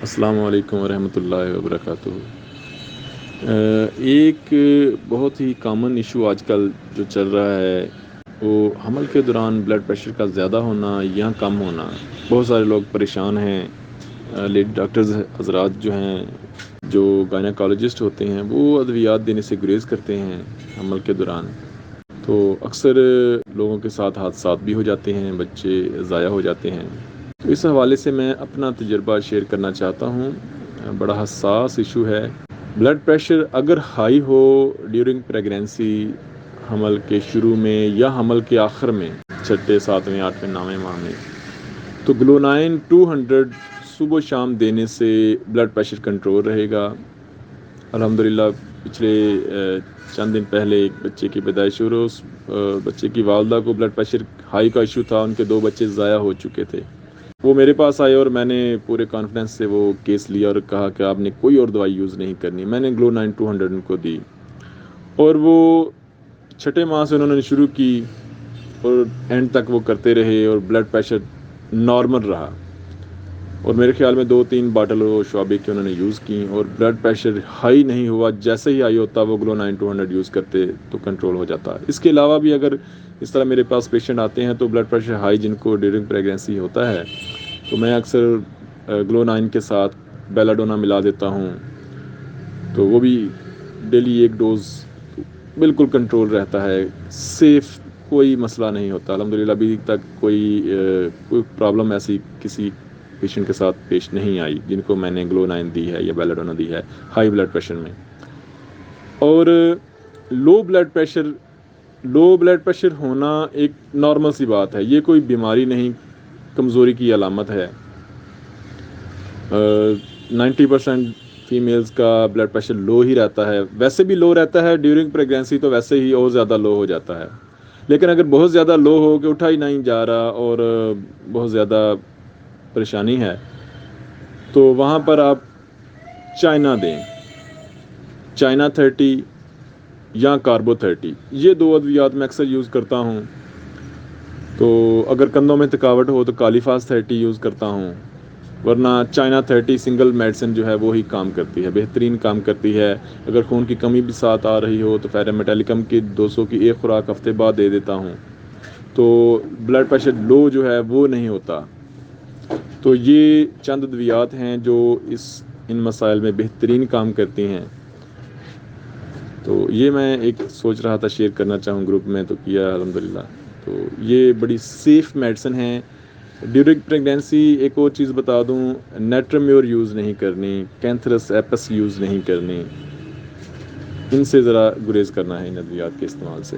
السلام علیکم ورحمۃ اللہ وبرکاتہ۔ ایک بہت ہی کامن ایشو آج کل جو چل رہا ہے وہ حمل کے دوران بلڈ پریشر کا زیادہ ہونا یا کم ہونا۔ بہت سارے لوگ پریشان ہیں۔ لیڈی ڈاکٹرز حضرات جو ہیں، جو گائنیکالوجسٹ ہوتے ہیں، وہ ادویات دینے سے گریز کرتے ہیں حمل کے دوران، تو اکثر لوگوں کے ساتھ حادثات بھی ہو جاتے ہیں، بچے ضائع ہو جاتے ہیں۔ تو اس حوالے سے میں اپنا تجربہ شیئر کرنا چاہتا ہوں۔ بڑا حساس ایشو ہے۔ بلڈ پریشر اگر ہائی ہو ڈیورنگ پریگنینسی، حمل کے شروع میں یا حمل کے آخر میں، 6، 7، 8، 9 ماہ میں، تو گلونائن 200 صبح و شام دینے سے بلڈ پریشر کنٹرول رہے گا۔ الحمدللہ پچھلے چند دن پہلے ایک بچے کی پیدائش ہوئی، اس بچے کی والدہ کو بلڈ پریشر ہائی کا ایشو تھا، ان کے 2 بچے ضائع ہو چکے تھے۔ وہ میرے پاس آئے اور میں نے پورے کانفیڈنس سے وہ کیس لیا اور کہا کہ آپ نے کوئی اور دوائی یوز نہیں کرنی۔ میں نے گلونائن 200 ان کو دی اور وہ 6 ماہ سے انہوں نے شروع کی اور اینڈ تک وہ کرتے رہے اور بلڈ پریشر نارمل رہا۔ اور میرے خیال میں 2-3 باٹل وہ شعبے کی انہوں نے یوز کی اور بلڈ پریشر ہائی نہیں ہوا۔ جیسے ہی ہائی ہوتا وہ گلونائن 200 یوز کرتے تو کنٹرول ہو جاتا۔ اس کے علاوہ بھی اگر اس طرح میرے پاس پیشنٹ آتے ہیں تو بلڈ پریشر ہائی جن کو ڈیورنگ پریگنینسی ہوتا ہے، تو میں اکثر گلونائن کے ساتھ بیلاڈونا ملا دیتا ہوں، تو وہ بھی ڈیلی 1 ڈوز بالکل کنٹرول رہتا ہے، سیف، کوئی مسئلہ نہیں ہوتا۔ الحمدللہ ابھی تک کوئی پرابلم ایسی کسی پیشنٹ کے ساتھ پیش نہیں آئی جن کو میں نے گلونائن دی ہے یا بیلاڈونا دی ہے ہائی بلڈ پریشر میں۔ اور لو بلڈ پریشر ہونا ایک نارمل سی بات ہے، یہ کوئی بیماری نہیں، کمزوری کی علامت ہے۔ 90% فیمیلز کا بلڈ پریشر لو ہی رہتا ہے، ویسے بھی لو رہتا ہے ڈیورنگ پریگنینسی، تو ویسے ہی اور زیادہ لو ہو جاتا ہے۔ لیکن اگر بہت زیادہ لو ہو کہ اٹھا ہی نہیں جا رہا اور بہت زیادہ پریشانی ہے، تو وہاں پر آپ چائنا دیں، چائنا 30 یا کاربو 30، یہ 2 ادویات میں اکثر یوز کرتا ہوں۔ تو اگر کندھوں میں تھکاوٹ ہو تو کالیفاس 30 یوز کرتا ہوں، ورنہ چائنا 30 سنگل میڈیسن جو ہے وہی کام کرتی ہے، بہترین کام کرتی ہے۔ اگر خون کی کمی بھی ساتھ آ رہی ہو تو فیرامیٹالکم کی 200 کی ایک خوراک ہفتے بعد دے دیتا ہوں، تو بلڈ پریشر لو جو ہے وہ نہیں ہوتا۔ تو یہ چند ادویات ہیں جو ان مسائل میں بہترین کام کرتی ہیں۔ تو یہ میں ایک سوچ رہا تھا شیئر کرنا چاہوں گروپ میں، تو کیا الحمدللہ۔ تو یہ بڑی سیف میڈیسن ہے ڈیورنگ پریگنینسی۔ ایک اور چیز بتا دوں، نیٹرمیور یوز نہیں کرنی، کینتھرس ایپس یوز نہیں کرنی، ان سے ذرا گریز کرنا ہے ان ادویات کے استعمال سے۔